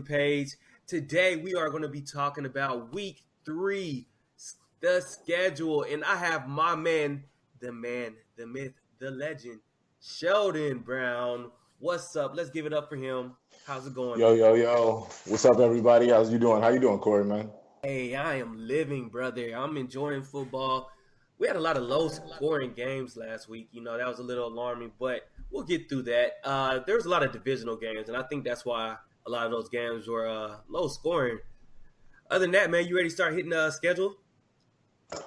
listen page. Today we are going to be talking about week 3, the schedule, and I have my man, the myth, the legend, Sheldon Brown. What's up? Let's give it up for him. How's it going, Yo, man? yo, yo. What's up, everybody? How's you doing? How you doing, Cory, man? Hey, I am living, brother. I'm enjoying football. We had a lot of low scoring games last week. That was a little alarming, but we'll get through that. There was a lot of divisional games, and I think that's why a lot of those games were low scoring. Other than that, man, you ready to start hitting the schedule?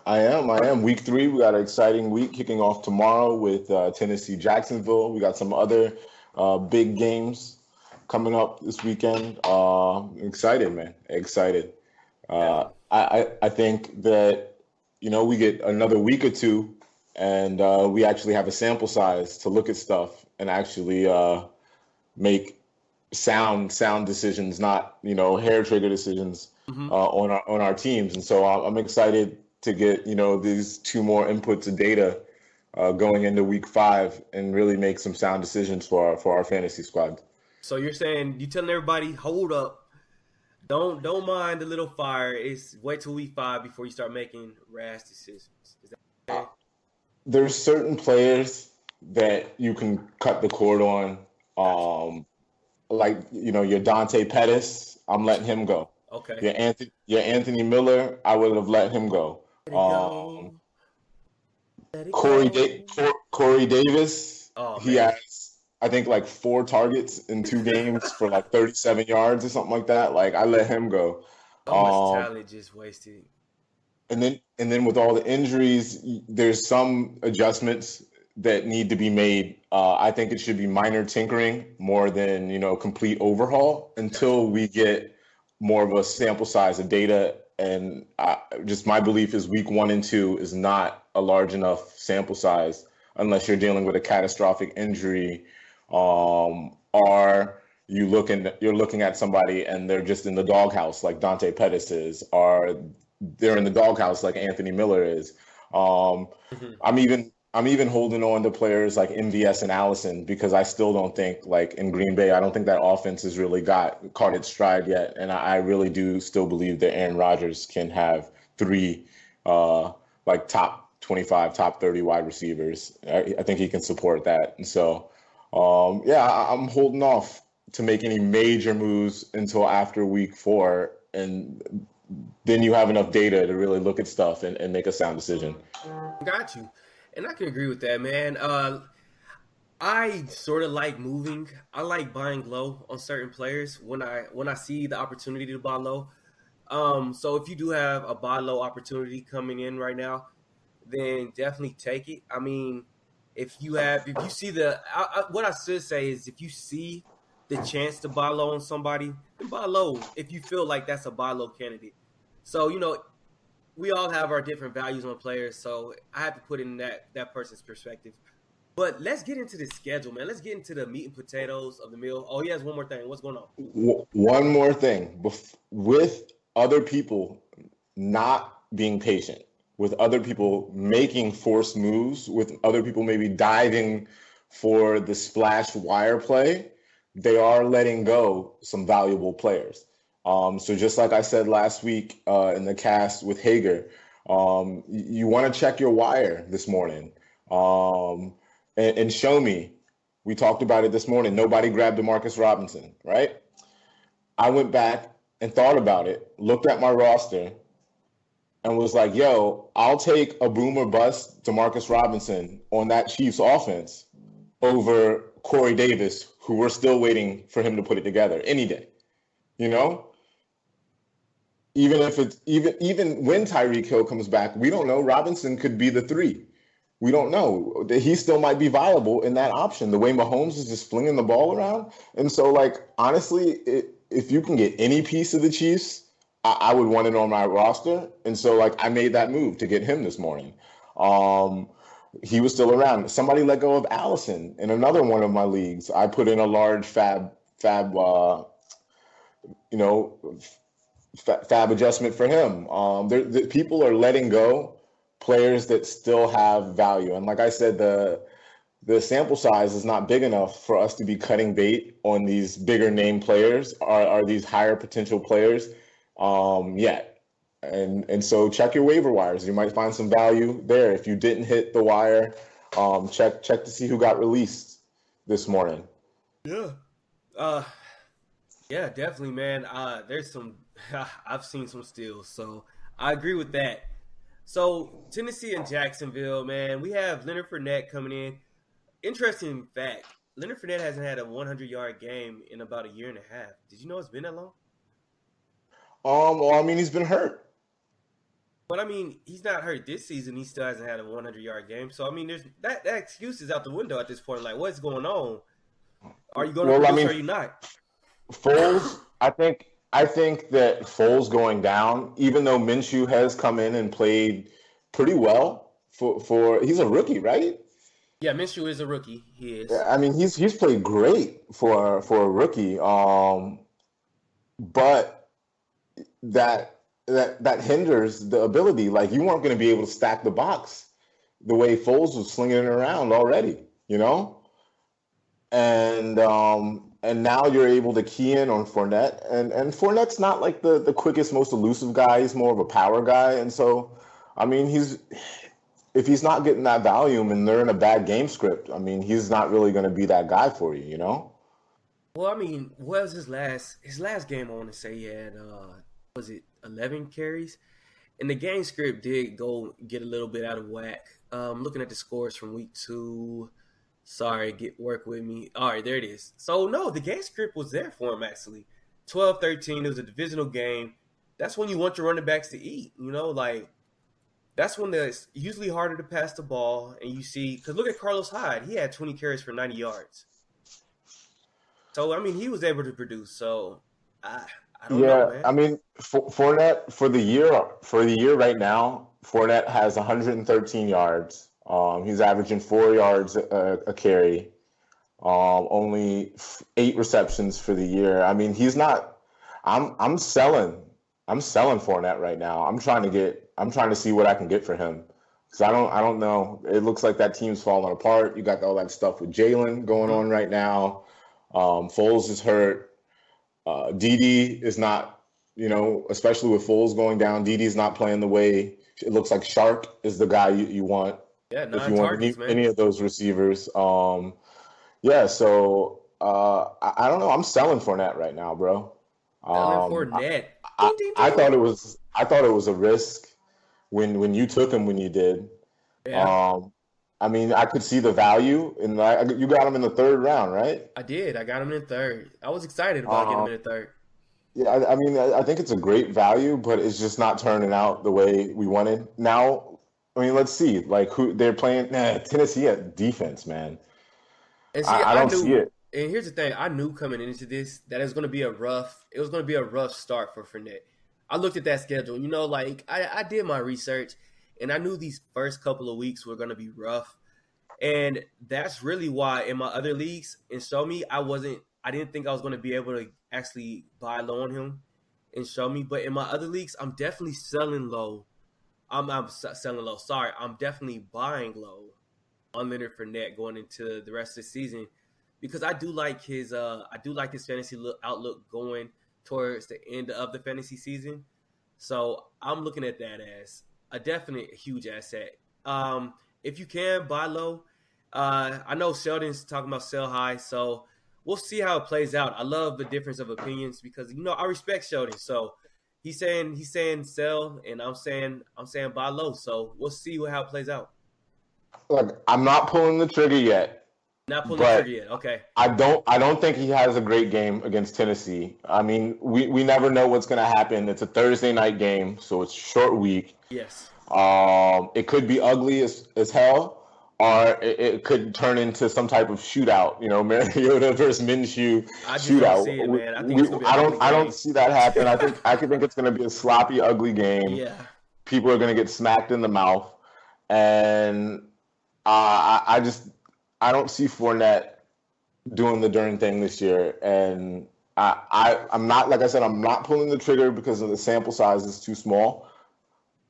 I am. Week 3, we got an exciting week kicking off tomorrow with Tennessee Jacksonville. We got some other big games coming up this weekend. Excited, man. Excited. Definitely. I think that, we get another week or two and we actually have a sample size to look at stuff and actually make sound decisions, not hair trigger decisions Hmm. on our teams. And so I'm excited to get these two more inputs of data going into week 5 and really make some sound decisions for our fantasy squad. So you're saying you telling everybody, hold up, don't mind the little fire. It's wait till week 5 before you start making rash decisions. Is that okay? There's certain players that you can cut the cord on, Gotcha. like your Dante Pettis. I'm letting him go. Okay. Your Anthony Miller, I would have let him go. Let it Um, go. Let it go. Corey Davis, Oh he man, has, I think, like 4 targets in 2 games for like 37 yards or something like that. Like, I let him go. so much Um, talent just wasted. and then with all the injuries, there's some adjustments that need to be made. I think it should be minor tinkering more than complete overhaul Gotcha. until we get more of a sample size of data. And just my belief is week 1 and 2 is not a large enough sample size unless you're dealing with a catastrophic injury, or you're looking at somebody and they're just in the doghouse like Dante Pettis is, or they're in the doghouse like Anthony Miller is. Um, Hmm. I'm even holding on to players like MVS and Allison because I still don't think, like in Green Bay, I don't think that offense has really got caught its stride yet, and I really do still believe that Aaron Rodgers can have 3 uh, like top 25, top 30 wide receivers. I think he can support that, and so yeah, I'm holding off to make any major moves until after week 4, and then you have enough data to really look at stuff and make a sound decision. Got you, and I can agree with that, man. I sort of like moving. I like buying low on certain players when I see the opportunity to buy low. So if you do have a buy low opportunity coming in right now, then definitely take it. I mean, if you see what I should say is if you see the chance to buy low on somebody, then buy low if you feel like that's a buy low candidate. So we all have our different values on players, so I have to put in that person's perspective. But let's get into the schedule, man. Let's get into the meat and potatoes of the meal. Oh, he has one more thing. What's going on? One more thing, with other people not being patient, with other people making forced moves, with other people maybe diving for the splash wire play, they are letting go some valuable players. So just like I said last week in the cast with Hager, you want to check your wire this morning, um, and show me. We talked about it this morning. Nobody grabbed Demarcus Robinson, right? I went back and thought about it, looked at my roster, and was like, yo, I'll take a boomer bust Demarcus Robinson on that Chiefs offense over Corey Davis, who we're still waiting for him to put it together any day. You know, even if it's even when Tyreek Hill comes back, we don't know. Robinson could be the 3. We don't know. He still might be viable in that option. The way Mahomes is just flinging the ball around, and so like honestly, if you can get any piece of the Chiefs, I would want it on my roster. And so like I made that move to get him this morning. Um, he was still around. Somebody let go of Allison in another one of my leagues. I put in a large fab you know fab adjustment for him. People are letting go players that still have value. And like I said, the sample size is not big enough for us to be cutting bait on these bigger name players or these higher potential players yet. And so check your waiver wires. You might find some value there. If you didn't hit the wire, check to see who got released this morning. Yeah. Yeah, definitely, man. There's some I've seen some steals, so I agree with that. So Tennessee and Jacksonville, man, we have Leonard Fournette coming in. Interesting fact: Leonard Fournette hasn't had a 100-yard game in about a year and a half. Did you know it's been that long? Well, I mean, he's been hurt. But I mean, he's not hurt this season. He still hasn't had a 100-yard game. So I mean, there's that excuse is out the window at this point. Like, what's going on? Are you going to Well, I produce? mean, Or are you not? Foles, I think that Foles going down, even though Minshew has come in and played pretty well for he's a rookie, right? Yeah, Minshew is a rookie. He is. Yeah, I mean, he's played great for a rookie. But that hinders the ability. Like you weren't going to be able to stack the box the way Foles was slinging it around already, you know. And now you're able to key in on Fournette, and Fournette's not like the quickest, most elusive guy. He's more of a power guy, and so, I mean, if he's not getting that volume and they're in a bad game script, I mean, he's not really going to be that guy for you, you know? Well, I mean, what was his last game? I want to say he had was it 11 carries, and the game script did go get a little bit out of whack. Looking at the scores from week 2. Sorry, work with me. All right, there it is. So, no, the game script was there for him, actually. 12-13, it was a divisional game. That's when you want your running backs to eat, you know? Like, that's when it's usually harder to pass the ball. And you see, because look at Carlos Hyde. He had 20 carries for 90 yards. So, I mean, he was able to produce. So, I don't know, Yeah, man. I mean, Fournette for the year right now, Fournette has 113 yards. He's averaging 4 yards a carry. Only 8 receptions for the year. I mean, he's not. I'm selling. I'm selling Fournette right now. I'm trying to see what I can get for him. Because I don't know. It looks like that team's falling apart. You got all that stuff with Jalen going Mhm. on right now. Foles is hurt. Didi is not, especially with Foles going down, Didi's not playing the way it looks like. Shark is the guy you want Yeah, if 9 you want targets, man. any of those receivers. Yeah, so I don't know. I'm selling Fournette right now, bro. Selling Um, I, Fournette. I Ding, ding, I ding. thought it was a risk when you took him when you did. Yeah, Um, I mean, I could see the value, and you got him in the third round, right? I did. I got him in third. I was excited about getting Um, him in the third. Yeah, I mean, I think it's a great value, but it's just not turning out the way we wanted. Now, I mean, let's see, like who they're playing. Nah, Tennessee at defense, man. And see, I I don't see knew, it. and here's the thing: I knew coming into this that it was going to be a rough. It was going to be a rough start for Fournette. I looked at that schedule. You know, like I did my research, and I knew these first couple of weeks were going to be rough. And that's really why in my other leagues, and show me, I didn't think I was going to be able to actually buy low on him and show me. But in my other leagues, I'm definitely selling low. Selling low. Sorry, I'm definitely buying low on Leonard Fournette going into the rest of the season because I do like his fantasy outlook going towards the end of the fantasy season. So I'm looking at that as a definite huge asset. If you can buy low, I know Sheldon's talking about sell high, so we'll see how it plays out. I love the difference of opinions because I respect Sheldon. So he's saying sell, and I'm saying buy low. So we'll see how it plays out. Look, I'm not pulling the trigger yet, Not pulling the trigger but yet. Okay. I don't think he has a great game against Tennessee. I mean, we never know what's going to happen. It's a Thursday night game, so it's a short week. Yes. It could be ugly as hell, or it could turn into some type of shootout. Mariota versus Minshew I just don't shootout. see it, man. I think it's gonna be an ugly I don't game. see that happen. I could think it's going to be a sloppy, ugly game. Yeah. People are going to get smacked in the mouth, and I don't see Fournette doing the darn thing this year, and I'm not, like I said, I'm not pulling the trigger because of the sample size is too small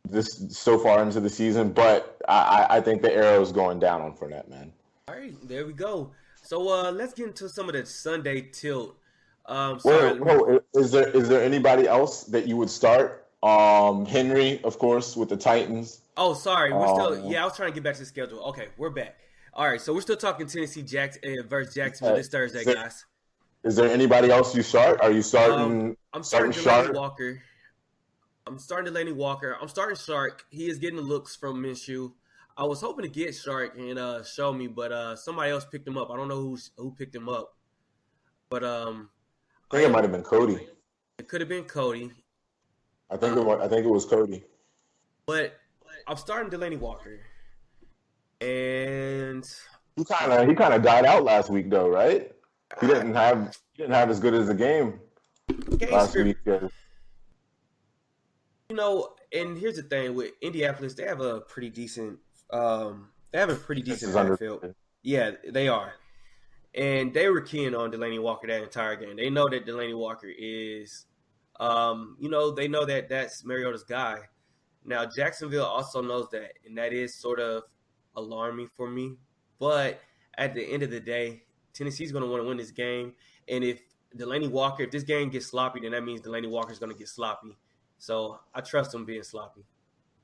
this so far into the season, but I think the arrow is going down on Fournette, man. I All right, there we go. So let's get into some of the Sunday tilt. Sorry, Whoa, let me. whoa, is there anybody else that you would start? Henry, of course, with the Titans. Oh, sorry, we're still. Um, Yeah, I was trying to get back to the schedule. Okay, we're back. All right, so we're still talking Tennessee Jacks versus Jacksonville uh, this Thursday, is there guys. is there anybody else you start? Are you Um, I'm starting starting Delaney Sharp? Walker. I'm starting Delaney Walker. I'm starting Shark. He is getting the looks from Minshew. I was hoping to get Shark and show me, but somebody else picked him up. I don't know who picked him up, but I I think it might am. have been Cody. It could have been Cody, I think it was Cody. but I'm starting Delaney Walker, and He kind of died out last week though, right? He uh, didn't have as good as a game game last script. week. And here's the thing with Indianapolis, they have a pretty decent, This is under. backfield. Yeah, they are, and they were keen on Delaney Walker that entire game. They know that Delaney Walker is, they know that that's Mariota's guy. Now Jacksonville also knows that, and that is sort of alarming for me. But at the end of the day, Tennessee's going to want to win this game, and if this game gets sloppy, then that means Delaney Walker's going to get sloppy. So I trust him being sloppy.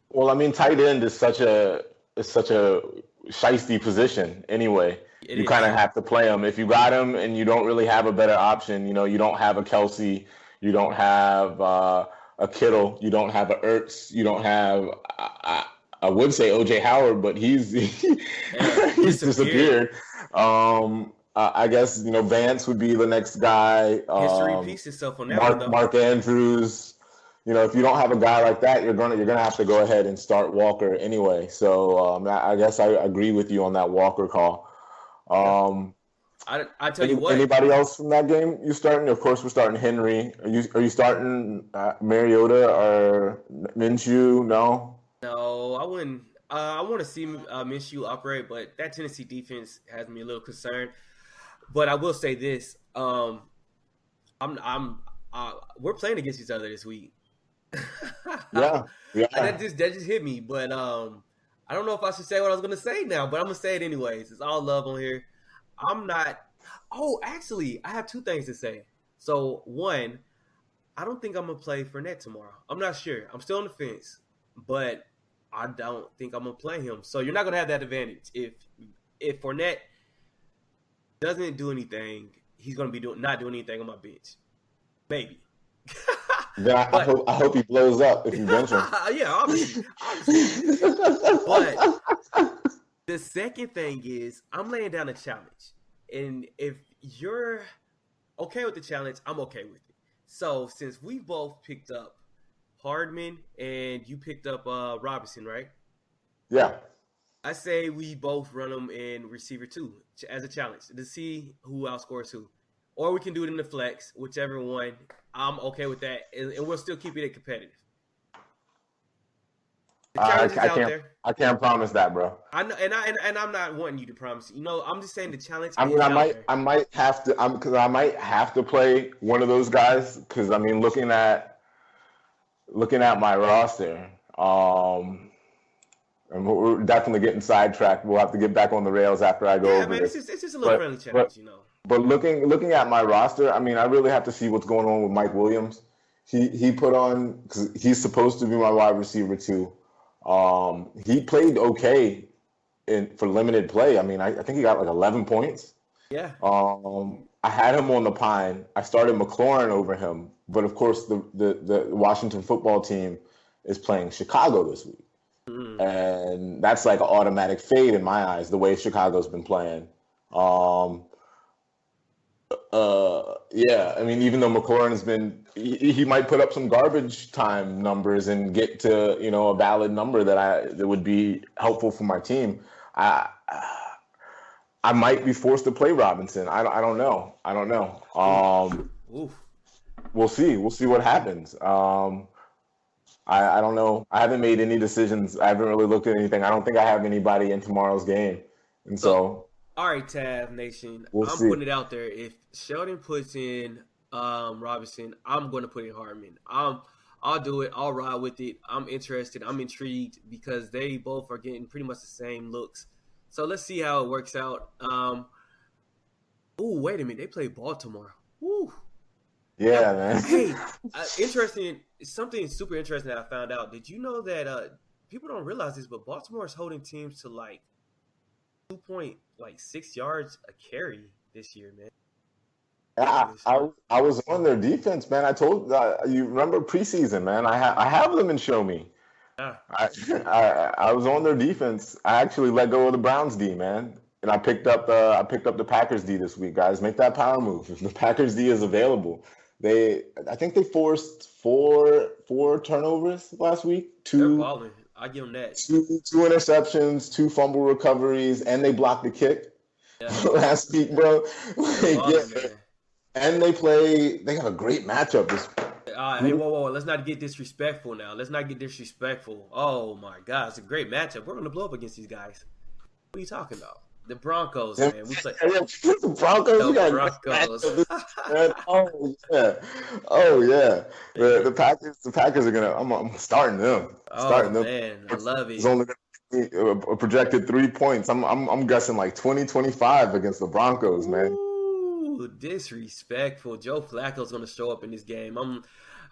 Well, I mean, tight end is such a shiesty position anyway. It You kind of is. have to play him. If you got him and you don't really have a better option, you don't have a Kelsey, you don't have a Kittle, you don't have a Ertz, you don't have. I would say OJ Howard, but he's Yeah, he's disappeared. disappeared. I guess Vance would be the next guy. History repeats itself on that one, though. Mark Andrews. If you don't have a guy like that, you're gonna have to go ahead and start Walker anyway. So I guess I agree with you on that Walker call. Yeah. Um, I tell you what. Anybody else from that game you starting? Of course, we're starting Henry. Are you starting Mariota or Minshew? No. No, I wouldn't. I want to see Minshew operate, but that Tennessee defense has me a little concerned. But I will say this: I'm we're playing against each other this week. Yeah, yeah. That just hit me. But I don't know if I should say what I was gonna say now, but I'm gonna say it anyways. It's all love on here. I'm not. Oh, actually, I have two things to say. So one, I don't think I'm gonna play Fournette tomorrow. I'm not sure. I'm still on the fence, but I don't think I'm gonna play him. So you're not gonna have that advantage. If Fournette doesn't do anything, he's gonna be not doing anything on my bench. Maybe. Then I But hope he blows up if you bench him. yeah, obviously. But the second thing is I'm laying down a challenge. And if you're okay with the challenge, I'm okay with it. So since we both picked up Hardman and you picked up Robinson, right? Yeah. I say we both run them in receiver two as a challenge to see who outscores who. Or we can do it in the flex, whichever one. I'm okay with that. And we'll still keep it competitive. The challenge is I out can't there. I can't promise that, bro. I know, and I'm not wanting you to promise. I'm just saying the challenge I mean, is out there. I might have to, because I might have to play one of those guys. Because I mean, looking at my roster, and we're definitely getting sidetracked. We'll have to get back on the rails after I go Yeah, over man, this. it's just a little friendly But challenge. but looking at my roster, I mean, I really have to see what's going on with Mike Williams. He put on, because he's supposed to be my wide receiver too. He played okay for limited play. I mean, I think he got like 11 points. Yeah. I had him on the pine. I started McLaurin over him, but of course the Washington football team is playing Chicago this week, and that's like an automatic fade in my eyes. The way Chicago's been playing. Yeah. I mean, even though McLaurin's been, he might put up some garbage time numbers and get to a valid number that would be helpful for my team. I might be forced to play Robinson. I don't know. I don't know. Oof. We'll see. We'll see what happens. I don't know. I haven't made any decisions. I haven't really looked at anything. I don't think I have anybody in tomorrow's game, and so All right, Tav Nation. we'll I'm see. putting it out there. If Sheldon puts in Robinson, I'm going to put in Hartman. I'll do it. I'll ride with it. I'm interested. I'm intrigued because they both are getting pretty much the same looks. So let's see how it works out. Oh, wait a minute. They play Baltimore. Ooh. Yeah, That, man. hey, interesting. Something super interesting that I found out. Did you know that people don't realize this, but Baltimore is holding teams to like 2.6 yards a carry this year, man. I, Ridiculous. I was on their defense, man. I told you remember preseason, man. I have them in show me. Ah, I, I was on their defense. I actually let go of the Browns D, man, and I picked up the Packers D this week, guys. Make that power move. If the Packers D is available, I think they forced four turnovers last week, they're balling. I give them that. two interceptions, two fumble recoveries, and they blocked the kick Yeah, last week, bro. they're Like, yeah, balling, man. and they have a great matchup this. Hey, whoa. Let's not get disrespectful now. Let's not get disrespectful. Oh my God, it's a great matchup. We're gonna blow up against these guys. What are you talking about? The Broncos, Yeah, man. We play the Broncos, we the got a great Broncos. matchup, man. Oh yeah. The Packers are gonna. I'm starting them. Oh Starting them. man, I love It's it. only gonna be a projected 3 points. I'm guessing like 20-25 against the Broncos, man. Ooh, disrespectful. Joe Flacco's gonna show up in this game. I'm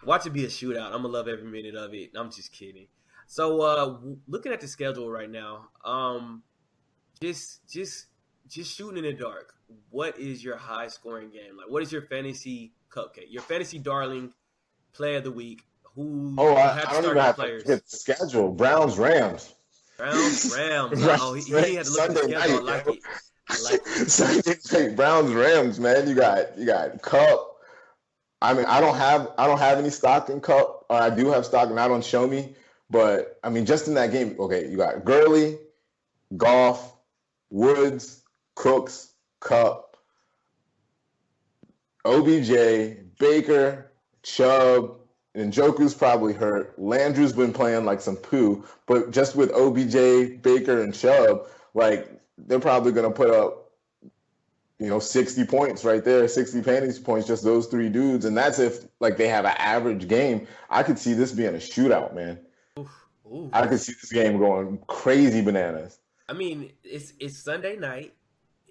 watch it be a shootout. I'm gonna love every minute of it. I'm just kidding. So, looking at the schedule right now, just shooting in the dark. What is your high scoring game? Like, what is your fantasy cupcake? Your fantasy darling play of the week? Who Oh, you have I to don't start even your have to players? get the schedule. Browns, Rams. Browns, Rams. Oh, he Browns, didn't have Rams, to look at the Sunday schedule. I night, like yo. it. I like it. Sunday night, Browns, Rams, man. You got Cup. I mean, I don't have any stock in Cup. I do have stock, and I don't show me. But I mean, just in that game, okay, you got Gurley, Goff, Woods, Cooks, Cup, OBJ, Baker, Chubb, and Njoku's probably hurt. Landry's been playing like some poo, but just with OBJ, Baker, and Chubb, like they're probably gonna put up 60 points right there, 60 fantasy points, just those three dudes. And that's if like they have an average game. I could see this being a shootout, man. I could Oof. see this game going crazy bananas. I mean, it's Sunday night.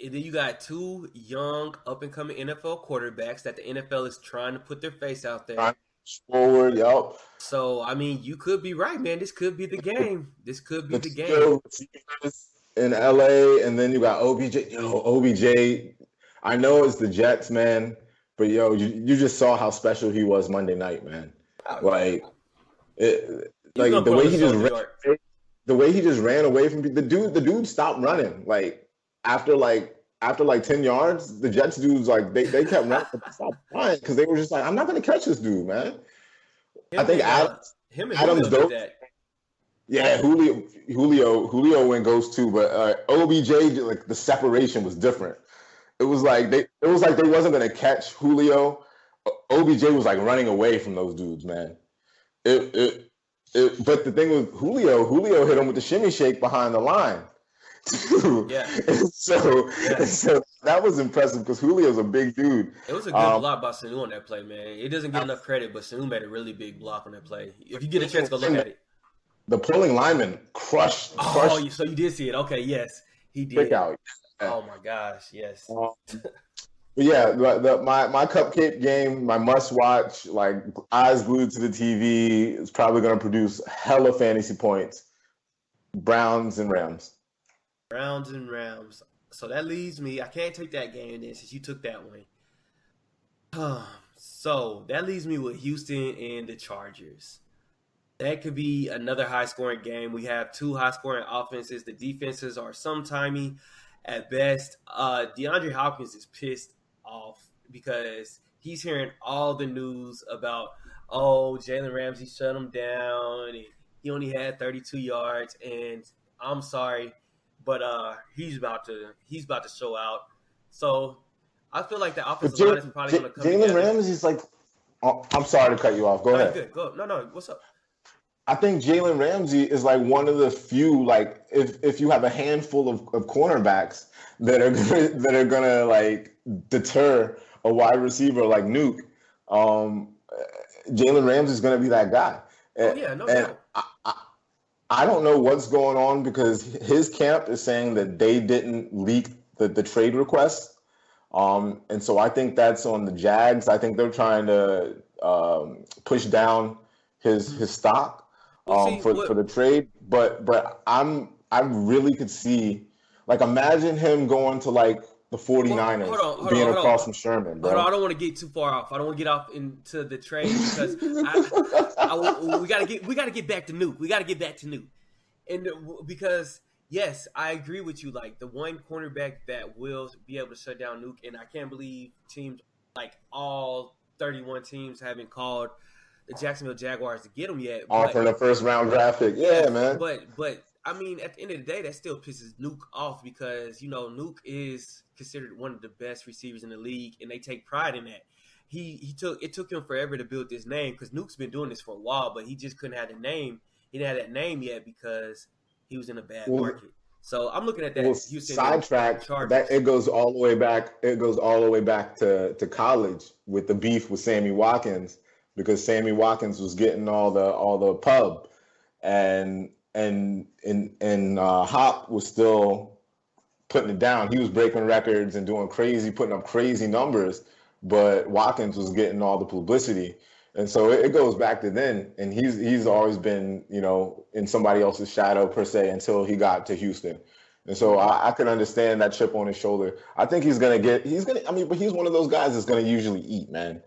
And then you got two young, up and coming NFL quarterbacks that the NFL is trying to put their face out there. Forward, yup. So I mean, you could be right, man. This could be the game. This could be The the game. two receivers in LA, and then you got OBJ. Yo, OBJ. I know it's the Jets, man, but yo, you just saw how special he was Monday night, man. Oh yeah, Like it, he's like gonna the put on way the he show just in New ran, York. the way he just ran away from the dude stopped running. Like after like 10 yards, the Jets dudes like they kept running, but they stopped running because they were just like, I'm not gonna catch this dude, man. I Him think and him and Adams Julio did dove. that. Yeah, Julio went ghost too, but OBJ, like the separation was different. It was like they wasn't gonna catch Julio. OBJ was like running away from those dudes, man. But the thing with Julio hit him with the shimmy shake behind the line. Too. Yeah, And so, yeah. and so that was impressive because Julio's a big dude. It was a good Um, block by Sanu on that play, man. It doesn't get enough credit, but Sanu made a really big block on that play. If you get a chance, go look at it. the pulling lineman crushed Oh, so you did see it? Okay, yes, he kick did. out. Oh my gosh, yes. Um, But yeah, my cupcake game, my must watch, like eyes glued to the TV, is probably going to produce hella fantasy points. Browns and Rams. Browns and Rams. So that leaves me. I can't take that game then since you took that one. So that leaves me with Houston and the Chargers. That could be another high scoring game. We have two high scoring offenses. The defenses are sometimey at best. DeAndre Hopkins is pissed off because he's hearing all the news about, oh, Jalen Ramsey shut him down and he only had 32 yards. And I'm sorry, but he's about to show out. So I feel like the But offensive line is probably going to come Jalen together. Ramsey's like, oh, I'm sorry to cut you off. Go No, you're ahead. good. Go. No. What's up? I think Jalen Ramsey is like one of the few, like if you have a handful of cornerbacks that are gonna like deter a wide receiver like Nuke, Jalen Ramsey is gonna be that guy. Oh yeah, no And doubt. I don't know what's going on because his camp is saying that they didn't leak the trade request. And so I think that's on the Jags. I think they're trying to push down his stock Well, see for what. the trade. But I really could see, like, imagine him going to like the Well, 49ers, being across from Sherman, hold on. I bro. don't want to get too far off. I don't want to get off into the trade because we gotta get back to Nuke. We gotta get back to Nuke, and because yes, I agree with you. Like the one cornerback that will be able to shut down Nuke, and I can't believe teams like all 31 teams haven't called the Jacksonville Jaguars to get him yet. But Offering a first round draft pick. yeah, Yeah, man. but I mean, at the end of the day, that still pisses Nuke off because Nuke is considered one of the best receivers in the league, and they take pride in that. It took him forever to build this name because Nuke's been doing this for a while, but he just couldn't have the name. He didn't have that name yet because he was in a bad Well, market. So I'm looking at well, that Houston and sidetrack that Chargers. it goes all the way back. It goes all the way back to college with the beef with Sammy Watkins because Sammy Watkins was getting all the pub, and Hop was still putting it down. He was breaking records and doing crazy, putting up crazy numbers, but Watkins was getting all the publicity. And so it goes back to then, and he's always been, in somebody else's shadow per se until he got to Houston. And so Mm-hmm. I can understand that chip on his shoulder. I think I mean, but he's one of those guys that's gonna usually eat, man.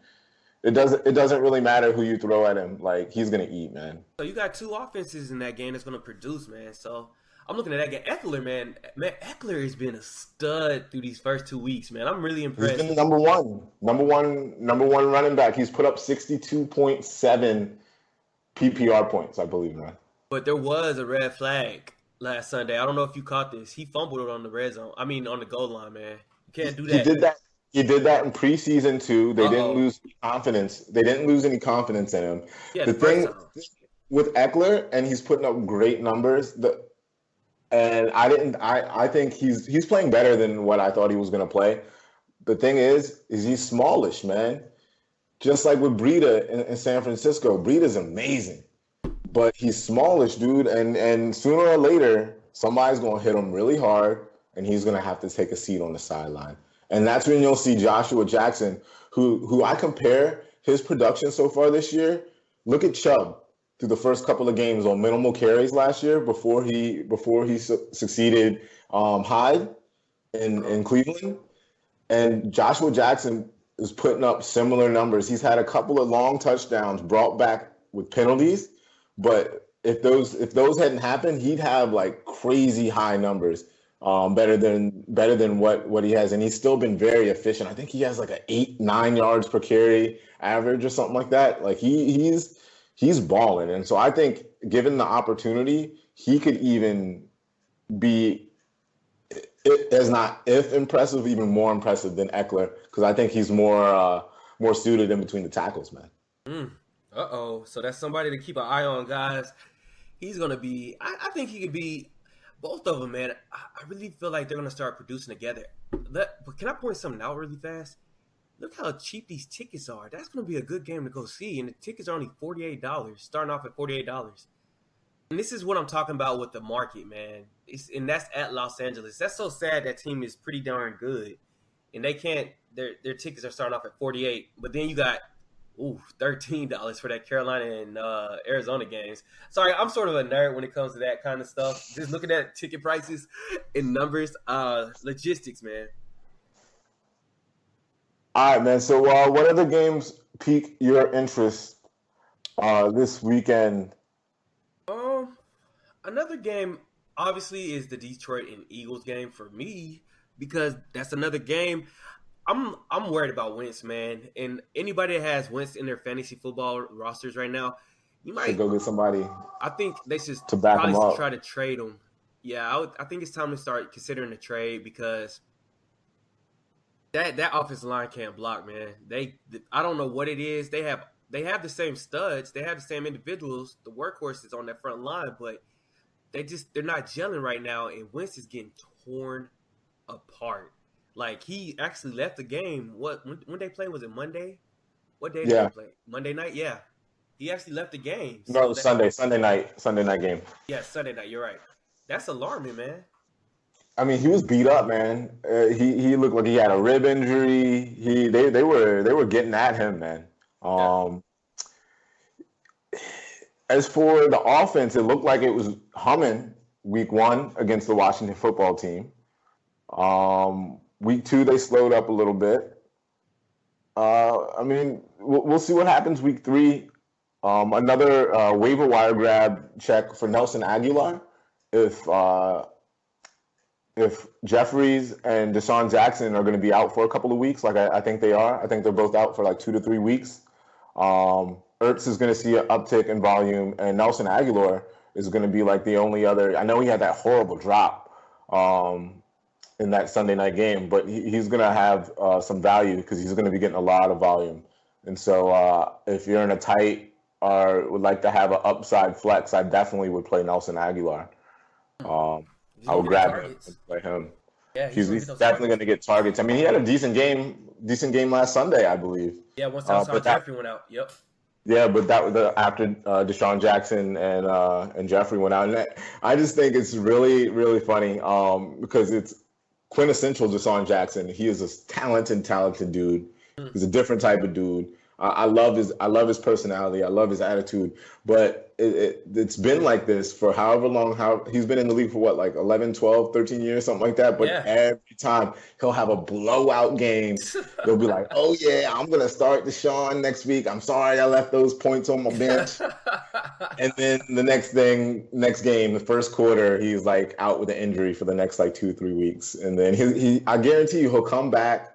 It doesn't really matter who you throw at him, like he's gonna eat, man. So you got two offenses in that game that's going to produce, man. So I'm looking at that game. Eckler, man, Eckler has been a stud through these first 2 weeks, man. I'm really He's impressed. been number one running back. He's put up 62.7 PPR points, I believe, man. But there was a red flag last Sunday. I don't know if you caught this. He fumbled it on the red zone. I mean, on the goal line, man. You can't do He that. did that. He did that in preseason too. They Uh didn't oh. lose confidence. They didn't lose any confidence in him. Yeah, the The first thing time. with Eckler, and he's putting up great numbers. And I think he's playing better than what I thought he was going to play. The thing is he's smallish, man. Just like with Breida in San Francisco. Breida's amazing, but he's smallish, dude. And sooner or later, somebody's gonna hit him really hard, and he's gonna have to take a seat on the sideline. And that's when you'll see Joshua Jackson, who I compare his production so far this year. Look at Chubb through the first couple of games on minimal carries last year before he succeeded Hyde in Cleveland. And Joshua Jackson is putting up similar numbers. He's had a couple of long touchdowns brought back with penalties, but if those hadn't happened, he'd have like crazy high numbers, better than what he has, and he's still been very efficient. I think he has like a 8-9 yards per carry average or something like that. Like he's balling, and so I think given the opportunity, he could even be is not if impressive, even more impressive than Eckler because I think he's more suited in between the tackles, man. Mm. Uh oh. So that's somebody to keep an eye on, guys. He's going to be, I think he could be both of them, man. I really feel like they're going to start producing together. But can I point something out really fast? Look how cheap these tickets are. That's going to be a good game to go see. And the tickets are only $48, starting off at $48. And this is what I'm talking about with the market, man. And that's at Los Angeles. That's so sad. That team is pretty darn good, and they can't. Their tickets are starting off at 48, but then you got $13 for that Carolina and Arizona games. Sorry, I'm sort of a nerd when it comes to that kind of stuff. Just looking at ticket prices and numbers, logistics, man. All right, man. So, what other games pique your interest this weekend? Um, Another game obviously is the Detroit and Eagles game for me because that's another game. I'm worried about Wentz, man. And anybody that has Wentz in their fantasy football rosters right now, you Should might. go get somebody I think they should to back probably him up. try to trade him. Yeah, I think it's time to start considering a trade because that offensive line can't block, man. I don't know what it is. They have the same studs, they have the same individuals, the workhorses on that front line, but they're not gelling right now, and Wentz is getting torn apart. Like he actually left the game. When they play, was it Monday? What day did they Yeah, play? Monday night, yeah. He actually left the game. No, it So was that Sunday night game. yeah, Sunday night. You're right. That's alarming, man. I mean, he was beat up, man. He looked like he had a rib injury. They were getting at him, man. Yeah. Um, as for the offense, it looked like it was humming week one against the Washington football team. Week two, they slowed up a little bit. I mean, we'll see what happens week three. Another waiver wire grab check for Nelson Aguilar. If Jeffries and Deshaun Jackson are going to be out for a couple of weeks, like I think they are, I think they're both out for like 2 to 3 weeks. Ertz is going to see an uptick in volume, and Nelson Aguilar is going to be like the only other. I know he had that horrible drop in that Sunday night game, but he's going to have some value because he's going to be getting a lot of volume. And so if you're in a tight or would like to have an upside flex, I definitely would play Nelson Aguilar. I would grab him and play him. Yeah, He's definitely going to get targets. I mean, he had a decent game last Sunday, I believe. Yeah, once Jeffrey went out. Yep. Yeah, but that was after Deshaun Jackson and Jeffrey went out. And I just think it's really, really funny because it's quintessential Deshaun Jackson. He is a talented dude. He's a different type of dude. I love his personality. I love his attitude. But it's been like this for however long. He's been in the league for what, like 11, 12, 13 years, something like that. But every time he'll have a blowout game, they'll be like, oh, yeah, I'm going to start Deshaun next week. I'm sorry I left those points on my bench. And then the next game, the first quarter, he's like out with an injury for the next like 2-3 weeks. And then I guarantee you he'll come back,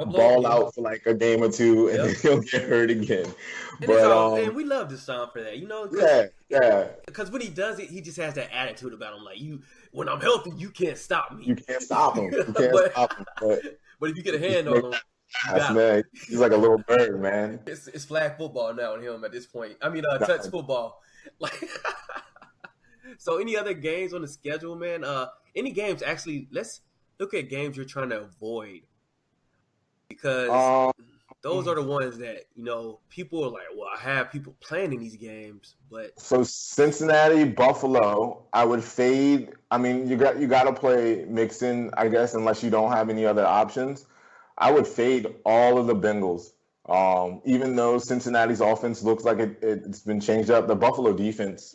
ball out for like a game or two, and then he'll get hurt again. And we love Deshaun for that, you know. Yeah. Because when he does it, he just has that attitude about him, like when I'm healthy, you can't stop me. You can't stop him. But if you get a hand on him, man, he's like a little bird, man. It's flag football now on him at this point. I mean, touch football. Like, so any other games on the schedule, man? Any games actually? Let's look at games you're trying to avoid. Because those are the ones that, you know, people are like, well, I have people playing in these games, but so Cincinnati, Buffalo, I would fade. I mean, you got to play Mixon, I guess, unless you don't have any other options. I would fade all of the Bengals. Even though Cincinnati's offense looks like it's been changed up, the Buffalo defense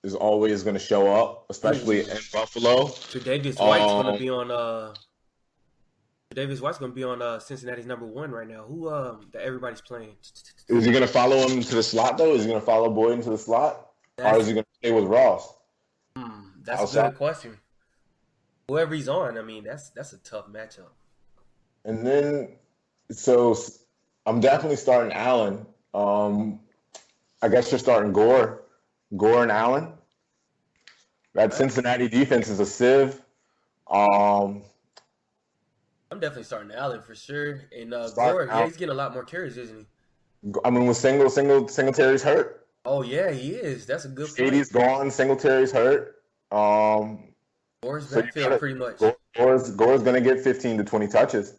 is always going to show up, especially in Buffalo. Tre'Davious White's going to be on. Davis White's going to be on Cincinnati's number one right now. Who that everybody's playing? Is he going to follow him to the slot, though? Is he going to follow Boyd into the slot? Or is he going to stay with Ross? That's a good question. Whoever he's on, I mean, that's a tough matchup. And then, so I'm definitely starting Allen. I guess you're starting Gore and Allen. That Cincinnati defense is a sieve. I'm definitely starting Allen for sure. And Gore, he's getting a lot more carries, isn't he? I mean, was Singletary's hurt? Oh, yeah, he is. That's a good point. Shady's gone. Singletary's hurt. Gore's backfield pretty much. Gore's going to get 15 to 20 touches.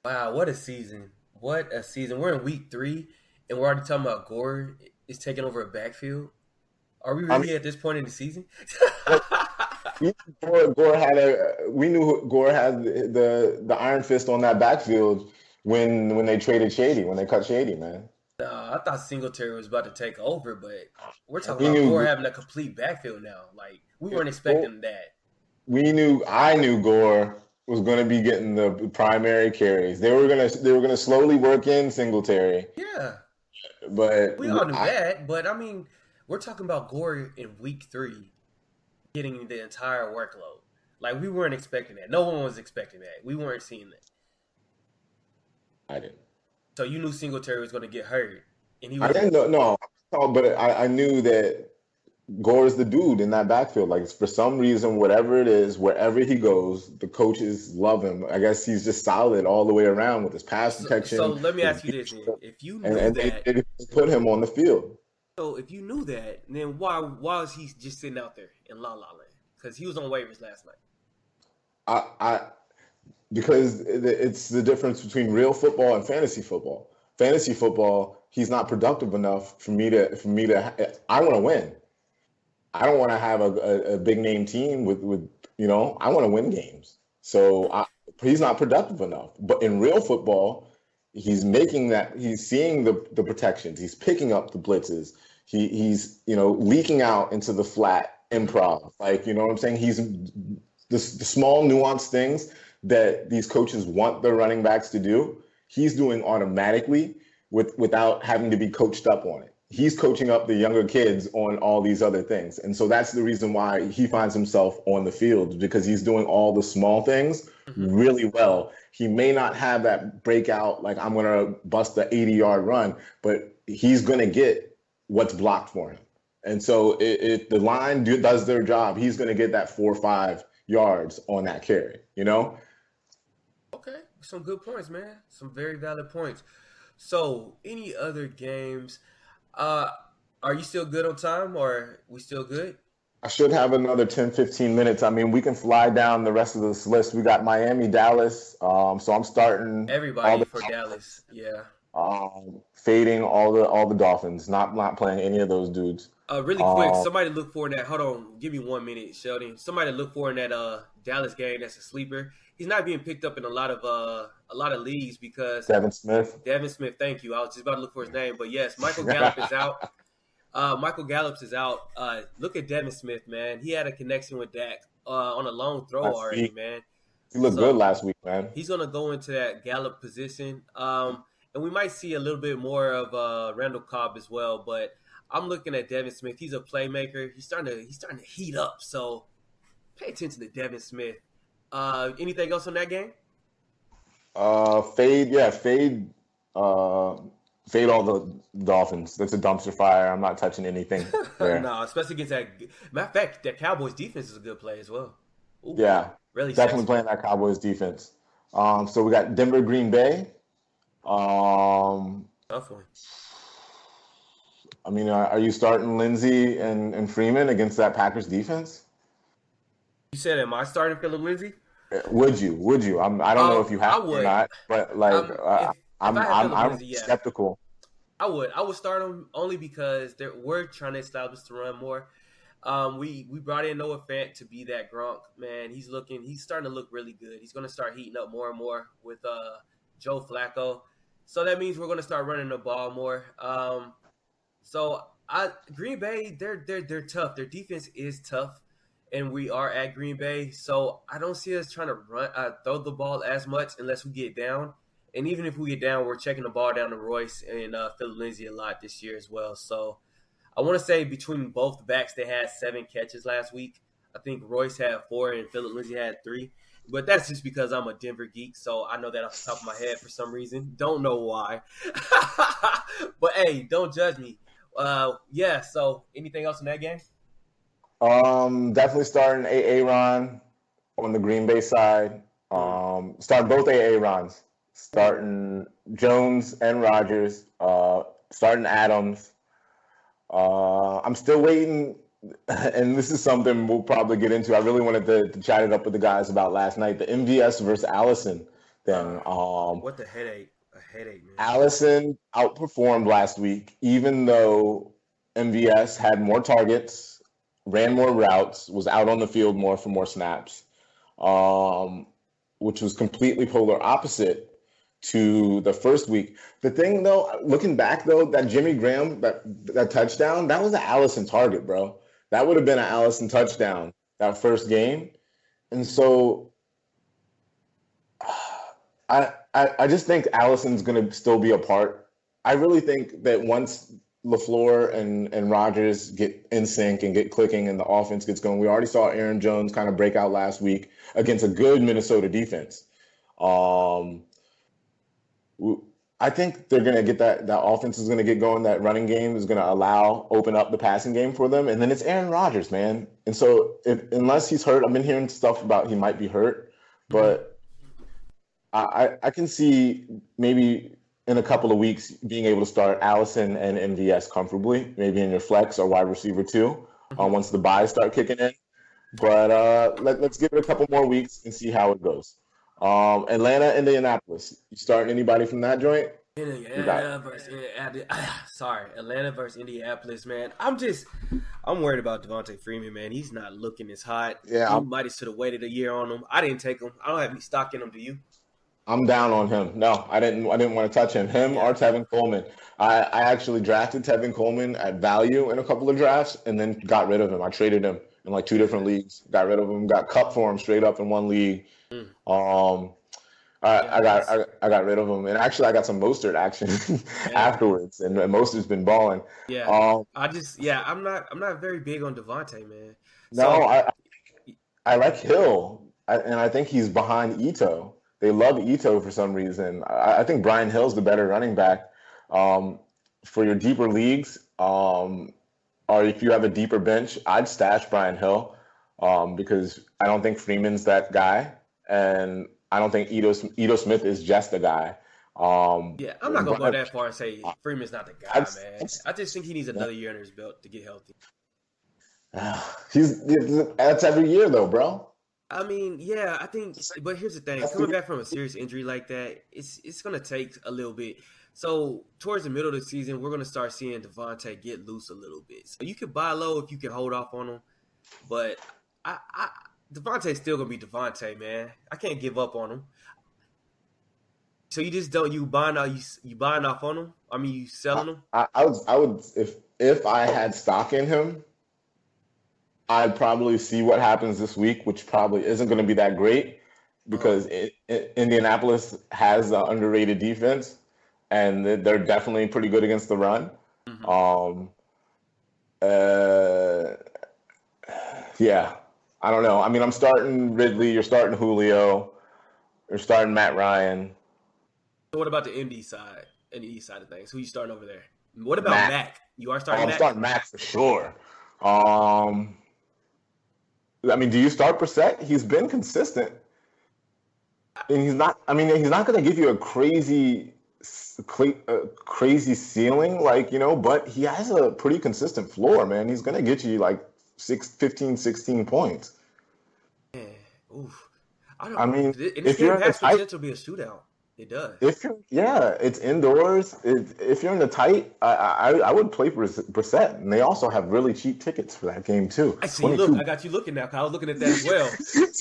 Wow, what a season. What a season. We're in week 3, and we're already talking about Gore is taking over a backfield. Are we really at this point in the season? We knew Gore had the iron fist on that backfield when they traded Shady, when they cut Shady, man. I thought Singletary was about to take over, but we're talking about Gore having a complete backfield now. Like, we weren't expecting that. I knew Gore was going to be getting the primary carries. They were going to slowly work in Singletary. Yeah. But we all knew that, but I mean, we're talking about Gore in week 3 getting the entire workload. Like, we weren't expecting that. No one was expecting that. We weren't seeing that. I didn't. So you knew Singletary was going to get hurt, and he I didn't know. No, but I knew that Gore is the dude in that backfield. Like, for some reason, whatever it is, wherever he goes, the coaches love him. I guess he's just solid all the way around with his pass protection. So let me ask you this: if you knew that, they put him on the field. So if you knew that, then why is he just sitting out there in La La Land? Because he was on waivers last night. Because it's the difference between real football and fantasy football. fantasy football, he's not productive enough for me to. I want to win. I don't want to have a big name team with I want to win games. So he's not productive enough. But in real football, he's making that. He's seeing the protections. He's picking up the blitzes. He's leaking out into the flat improv. Like, you know what I'm saying? He's the small nuanced things that these coaches want their running backs to do. He's doing automatically without having to be coached up on it. He's coaching up the younger kids on all these other things. And so that's the reason why he finds himself on the field, because he's doing all the small things really well. He may not have that breakout, like I'm going to bust the 80-yard run, but he's going to get what's blocked for him. And so if the line does their job, he's going to get that 4 or 5 yards on that carry, Okay, some good points, man. Some very valid points. So, any other games? Are you still good on time, or we still good? I should have another 10, 15 minutes. I mean, we can fly down the rest of this list. We got Miami, Dallas. So I'm starting all Everybody the for Dallas. Yeah. fading all the Dolphins. Not playing any of those dudes. Really quick, Um, somebody look for in that. Hold on, give me 1 minute, Sheldon. Somebody look for in that Dallas game. That's a sleeper. He's not being picked up in a lot of leagues because Devin Smith. Devin Smith. Thank you. I was just about to look for his name, but yes, Michael Gallup is out. Michael Gallup is out. Look at Devin Smith, man. He had a connection with Dak on a long throw already, man. He looked good So last week, man. he's gonna go into that Gallup position, and we might see a little bit more of Randall Cobb as well. But I'm looking at Devin Smith. He's a playmaker. He's starting to heat up. So pay attention to Devin Smith. Anything else on that game? Fade. Fade all the Dolphins. That's a dumpster fire. I'm not touching anything there. No, especially against that. Matter of fact, that Cowboys defense is a good play as well. Ooh, Yeah, really definitely sexy. playing that Cowboys defense. So we got Denver, Green Bay. Um, Tough one. I mean, are you starting Lindsey and Freeman against that Packers defense? You said, am I starting Philip Lindsay? Would you? Would you? I don't know if you I have to or would. not, but like If I had Philip I'm Lindsay, yeah. skeptical. I would start him only because we're trying to establish the run more. We brought in Noah Fant to be that Gronk, man. He's starting to look really good. He's gonna start heating up more and more with Joe Flacco. So that means we're gonna start running the ball more. So Green Bay, they're tough. Their defense is tough, and we are at Green Bay. So I don't see us trying to throw the ball as much unless we get down. And even if we get down, we're checking the ball down to Royce and Philip Lindsay a lot this year as well. So I want to say between both backs, they had 7 catches last week. I think Royce had 4 and Philip Lindsay had 3. But that's just because I'm a Denver geek, so I know that off the top of my head for some reason. Don't know why. But hey, don't judge me. Yeah, so anything else in that game? Definitely starting Aaron on the Green Bay side. Start both Aarons. Starting Jones and Rogers. Starting Adams. I'm still waiting, and this is something we'll probably get into. I really wanted to chat it up with the guys about last night. The MVS versus Allison thing. What the headache? A headache, man. Allison outperformed last week, even though MVS had more targets, ran more routes, was out on the field more for more snaps, which was completely polar opposite to the first week. The thing, though, looking back, though, that Jimmy Graham, that touchdown, that was an Allison target, bro. That would have been an Allison touchdown that first game. And so I just think Allison's going to still be a part. I really think that once LaFleur and Rodgers get in sync and get clicking and the offense gets going, we already saw Aaron Jones kind of break out last week against a good Minnesota defense. I think they're going to get that offense is going to get going. That running game is going to open up the passing game for them. And then it's Aaron Rodgers, man. And so unless he's hurt, I've been hearing stuff about he might be hurt, but I can see maybe in a couple of weeks being able to start Allison and MVS comfortably, maybe in your flex or wide receiver too, once the buys start kicking in. But let's give it a couple more weeks and see how it goes. Atlanta, Indianapolis. You starting anybody from that joint? You got Indiana versus sorry, Atlanta versus Indianapolis, man. I'm worried about Devontae Freeman, man. He's not looking as hot. yeah. He might have should have waited a year on him. I didn't take him. I don't have any stock in him. Do you? I'm down on him. No, I didn't. I didn't want to touch him. Him Yeah. or Tevin Coleman. I actually drafted Tevin Coleman at value in a couple of drafts, and then got rid of him. I traded him in like two different leagues. Got rid of him. Got cut for him straight up in one league. Mm. Um, I, Yeah, I got that's I got rid of him, and actually I got some Mostert action yeah. afterwards, and Mostert's been balling. Yeah. Um, I'm not very big on Devontae, man. no, So I like Hill, and I think he's behind Ito. They love Ito for some reason. I think Brian Hill's the better running back. Um, for your deeper leagues, or if you have a deeper bench, I'd stash Brian Hill, because I don't think Freeman's that guy, and I don't think Ito Smith is just a guy. yeah, I'm not gonna go that far and say Freeman's not the guy, I'd, man. I just think he needs another year under his belt to get healthy. he's that's every year though, bro. I mean, yeah, I think, but here's the thing: coming back from a serious injury like that, it's gonna take a little bit. So towards the middle of the season, we're gonna start seeing Devontae get loose a little bit. So you can buy low if you can hold off on him, but I Devontae's still gonna be Devontae, man. I can't give up on him. So you just don't you buying off on him? I mean, you selling him? I would if I had stock in him, I'd probably see what happens this week, which probably isn't going to be that great because Indianapolis has an underrated defense, and they're definitely pretty good against the run. Mm-hmm. Uh, yeah, I don't know. I mean, I'm starting Ridley. You're starting Julio. You're starting Matt Ryan. So what about the MD side and the East side of things? Who you starting over there? What about Mac. Mac? You are starting I'm Mac? starting Mac for sure. I mean, do you start Brissett? He's been consistent, and he's not. I mean, he's not going to give you a crazy ceiling, but he has a pretty consistent floor, man. He's going to get you like 16 points. Yeah. Oof. I mean, And this if game you're in the has tight, potential to be a shootout. It does. it's indoors. If you're in the tight, I would play Brissett, and they also have really cheap tickets for that game too. I see. Look, I got you looking now. 'Cause I was looking at that as well.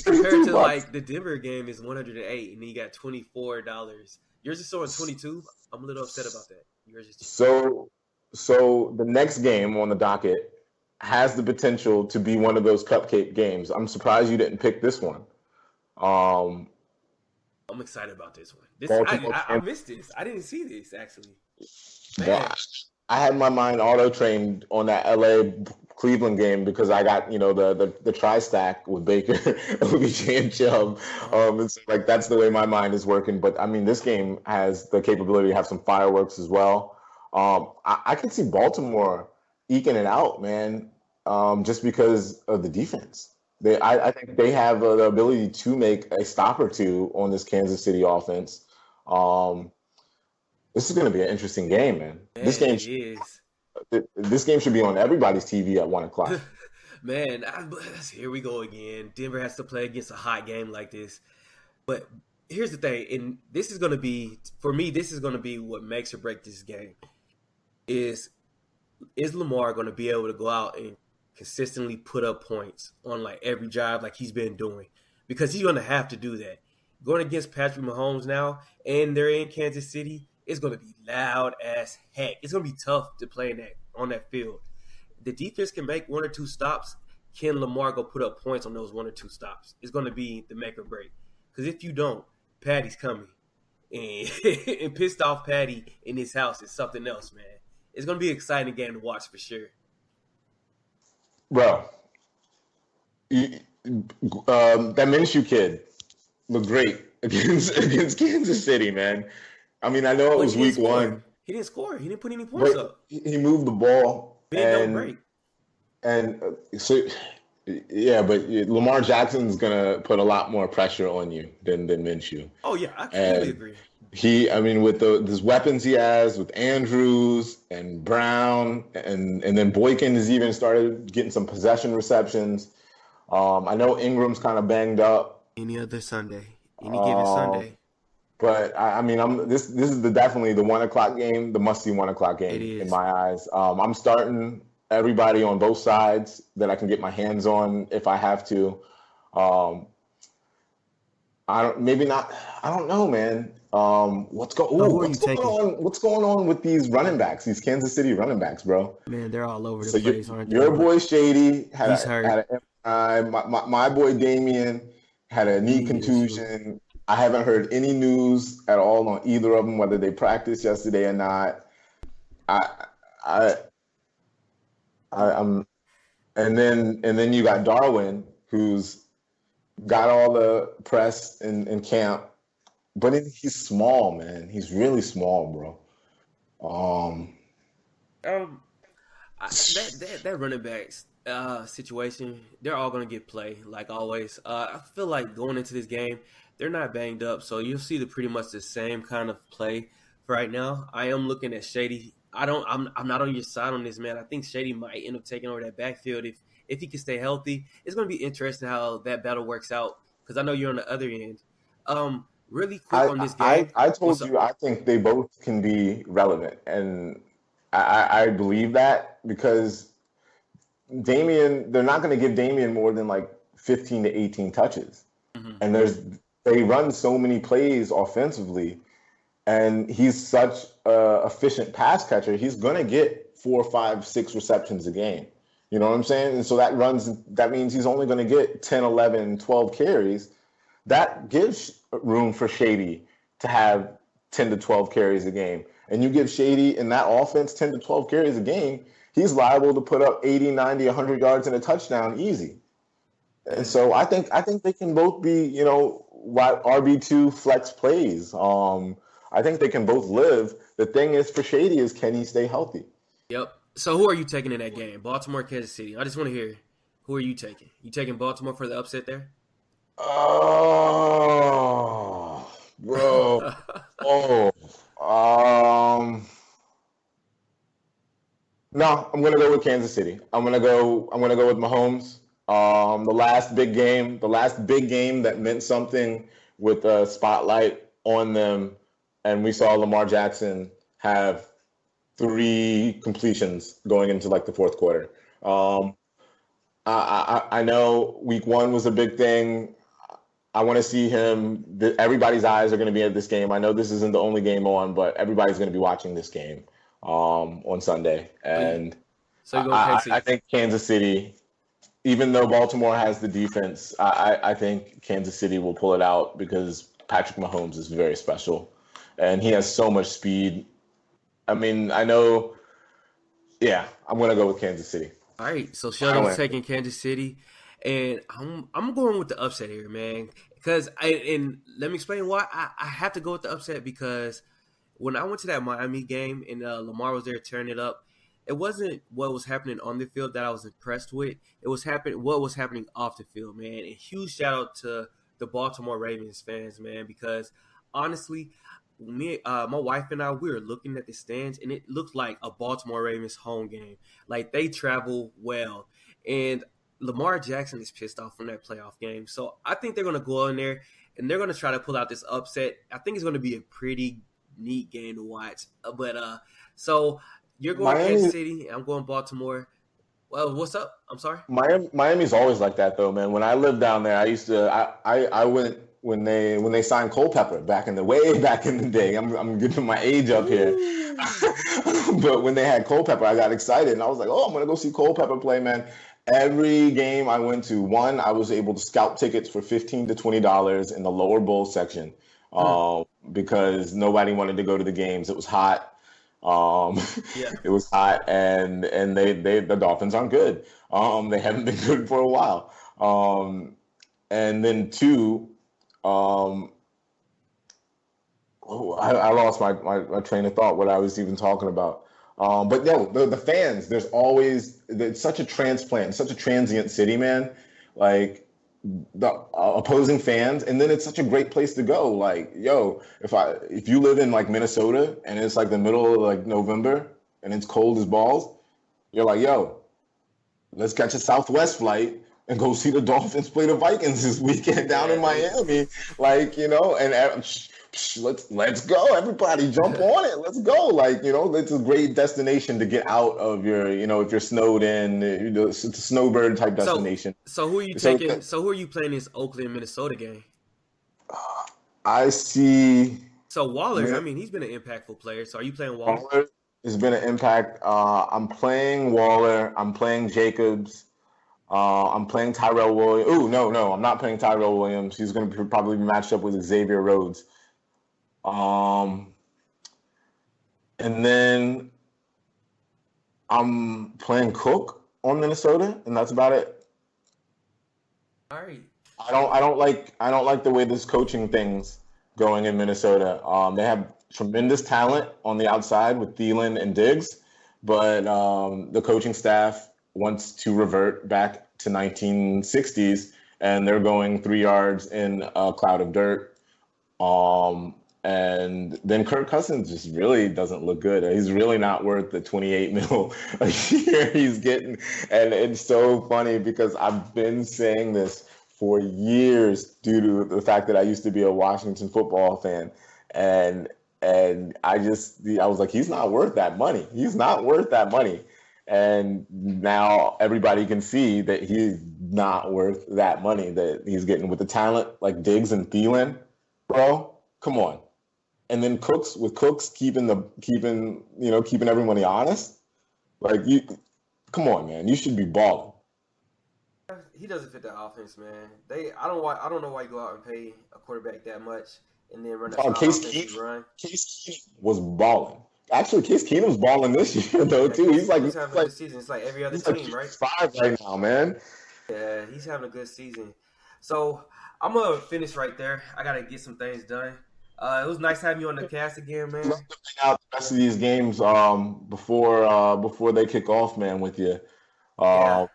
Compared to like the Denver game is 108, and then you got $24. Yours is showing 22. I'm a little upset about that. Yours is cheap. So the next game on the docket has the potential to be one of those cupcake games. I'm surprised you didn't pick this one. I'm excited about this one. Baltimore. I missed this. I didn't see this actually. Man. Gosh, I had my mind auto trained on that LA Cleveland game because I got the tri stack with Baker, OBJ, and Chubb. It's like that's the way my mind is working. But I mean, this game has the capability to have some fireworks as well. I could see Baltimore eking it out, man, just because of the defense. I think they have the ability to make a stop or two on this Kansas City offense. This is going to be an interesting game, man. This game should be on everybody's TV at 1:00. Man, here we go again. Denver has to play against a hot game like this. But here's the thing, and this is going to be, for me, this is going to be what makes or break this game. Is Lamar going to be able to go out and consistently put up points on like every drive like he's been doing? Because he's going to have to do that. Going against Patrick Mahomes now, and they're in Kansas City, it's going to be loud as heck. It's going to be tough to play on that field. The defense can make one or two stops. Can Lamar go put up points on those one or two stops? It's going to be the make or break. Because if you don't, Patty's coming. And pissed off Patty in his house is something else, man. It's going to be an exciting game to watch for sure. Bro, that Minshew kid looked great against Kansas City, man. I mean, I know it was week one. He didn't score. He didn't put any points up. He moved the ball. Don't break. And so, yeah, but Lamar Jackson's gonna put a lot more pressure on you than Minshew. Oh yeah, I completely agree. With these weapons he has with Andrews and Brown, and then Boykin has even started getting some possession receptions. I know Ingram's kind of banged up. Any given Sunday. But I mean, this is definitely the 1 o'clock game, the must see 1 o'clock It game in is. my eyes. I'm starting everybody on both sides that I can get my hands on if I have to. Um, I don't maybe not. I don't know, man. So who are you taking? What's going on with these running backs, these Kansas City running backs, bro? Man, they're all over the So place, aren't they? your But boy Shady he's hurt. had an MRI. My boy Damien had a knee Knee issue. contusion. I haven't heard any news at all on either of them, whether they practiced yesterday or not. I I I'm and then you got Darwin, who's got all the press in camp, but he's small, man. He's really small, bro. Um, Um, that running backs situation, they're all gonna get play like always. I feel like going into this game, they're not banged up, so you'll see pretty much the same kind of play for right now. I am looking at Shady. I'm not on your side on this, man. I think Shady might end up taking over that backfield if he can stay healthy. It's gonna be interesting how that battle works out because I know you're on the other end. Really quick on this game. I What's told up? you I think they both can be relevant, and I believe that because they're not going to give Damian more than like 15 to 18 touches, Mhm. and they run so many plays offensively, and he's such a efficient pass catcher. He's going to get 4, 5, 6 receptions a game. You know what I'm saying? And so that means he's only going to get 10, 11, 12 carries. That gives room for Shady to have 10 to 12 carries a game. And you give Shady in that offense 10 to 12 carries a game, he's liable to put up 80, 90, 100 yards and a touchdown easy. And Man, so I think they can both be, RB2 flex plays. I think they can both live. The thing is for Shady is can he stay healthy? yep. So who are you taking in that game? Baltimore, Kansas City. I just want to hear who are you taking? You taking Baltimore for the upset there? Oh, bro. Oh, um, no, I'm gonna go with Kansas City. I'm gonna go with Mahomes. The last big game that meant something with a spotlight on them, and we saw Lamar Jackson have 3 completions going into like the fourth quarter. Um, I know week one was a big thing. I want to see him. Everybody's eyes are going to be at this game. I know this isn't the only game on, but everybody's going to be watching this game on Sunday. so you And so you going I KC? think Kansas City, even though Baltimore has the defense, I think Kansas City will pull it out because Patrick Mahomes is very special, and he has so much speed. I mean, I know. Yeah, I'm going to go with Kansas City. All right. So Final Sheldon's answer. taking Kansas City, and I'm going with the upset here, man. Because and let me explain why I have to go with the upset because when I went to that Miami game and Lamar was there tearing it up, it wasn't what was happening on the field that I was impressed with. It was what was happening off the field, man. And huge shout out to the Baltimore Ravens fans, man, because honestly, my wife and I, we were looking at the stands, and it looked like a Baltimore Ravens home game. Like they travel well, and Lamar Jackson is pissed off from that playoff game. So I think they're going to go in there and they're going to try to pull out this upset. I think it's going to be a pretty neat game to watch. So you're going Kansas Miami City, I'm going Baltimore. Well, what's up? I'm sorry. Miami's always like that though, man. When I lived down there, I went when they signed Culpepper back in the way back in the day. I'm getting my age up here, Ooh. but when they had Culpepper, I got excited and I was like, oh, I'm gonna go see Culpepper play, man. Every game I went to, one, I was able to scout tickets for $15 to $20 in the lower bowl section, Mm, because nobody wanted to go to the games. It was hot. Um, yeah. it was hot, and the Dolphins aren't good. They haven't been good for a while. And then two, um, I lost my train of thought. What I was even talking about. But no, the fans. It's such a transplant, such a transient city, man. Like the opposing fans, and then it's such a great place to go. Like, yo, if you live in like Minnesota and it's like the middle of like November and it's cold as balls, you're like, yo, let's catch a Southwest flight and go see the Dolphins play the Vikings this weekend down in Man, Miami. Like, and let's go. Everybody jump on it. Let's go. Like, it's a great destination to get out of your, if you're snowed in, it's a snowbird type So, destination. so who are you So taking? So who are you playing this Oakland Minnesota game? I see So Waller, I Min- mean, he's been an impactful player. So are you playing Waller? Waller has been an impact. I'm playing Waller. I'm playing Jacobs. I'm playing Tyrell Williams. Ooh, no, I'm not playing Tyrell Williams. He's going to probably be matched up with Xavier Rhodes. Um, and then I'm playing Cook on Minnesota, and that's about it. All right. I don't like the way this coaching thing's going in Minnesota. They have tremendous talent on the outside with Thielen and Diggs, but the coaching staff wants to revert back to 1960s, and they're going 3 yards in a cloud of dirt. And then Kirk Cousins just really doesn't look good. He's really not worth the 28 mil a year he's getting. And it's so funny because I've been saying this for years due to the fact that I used to be a Washington football fan. And I was like, he's not worth that money. He's not worth that money. And now everybody can see that he's not worth that money that he's getting with the talent like Diggs and Thielen. Bro, come on. And then Cooks keeping everybody honest. Like, come on, man. You should be balling. He doesn't fit that offense, man. I don't know why you go out and pay a quarterback that much and then run a style Case offense you run. Keenum was balling. Actually, Case Keenum's balling this year though Yeah, too. he's having a good season. It's like every other team, right? 5 right now, man. Yeah, he's having a good season. So I'm gonna finish right there. I gotta get some things done. It was nice having you on the cast again, man. Love to bring out the rest of these games before they kick off, man. With you, Yeah, uh,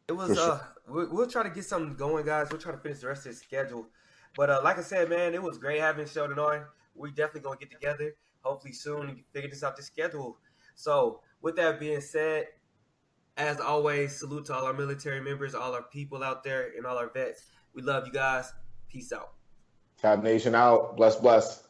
it for was. sure. We'll try to get something going, guys. We'll try to finish the rest of the schedule. But like I said, man, it was great having Sheldon on. We definitely gonna get together hopefully soon and figure this out the schedule. So with that being said, as always, salute to all our military members, all our people out there, and all our vets. We love you guys. Peace out. Tab Nation out. Bless, bless.